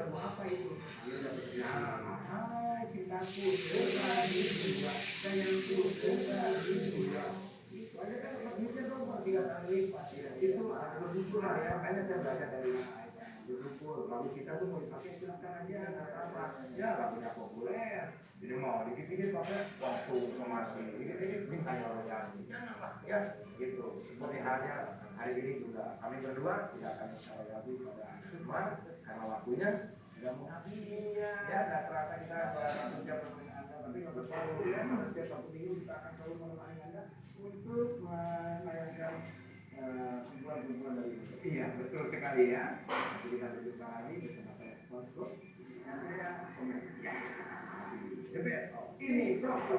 lagu apa itu? Hai cintaku sekali dua, sayangku sekali dua. Itu aja kan lagunya tuh 3 kali lipat ya. Itu bersyukur lah ya, makanya saya belajar dari bersyukur. Lagu kita tuh mau dipakai silakan aja, nggak apa-apa. Ya lagunya populer. Jadi mau dikit-dikit pakai waktu somasi, dikit-dikit minta royalti. Jangan lah ya, gitu. Seperti halnya hari ini juga kami berdua tidak akan royalti pada cuma karena waktunya sudah mau habis ya. Nggak terasa kita bekerja bersama Anda, tapi nggak bertahu ya. Pada setiap satu minggu kita akan selalu menemani Anda untuk menayangkan kumpulan-kumpulan dari itu. Iya betul sekali ya. Nanti kita berjumpa lagi bersama saya Bosco. Saya komen. Ya. Ini Bosco.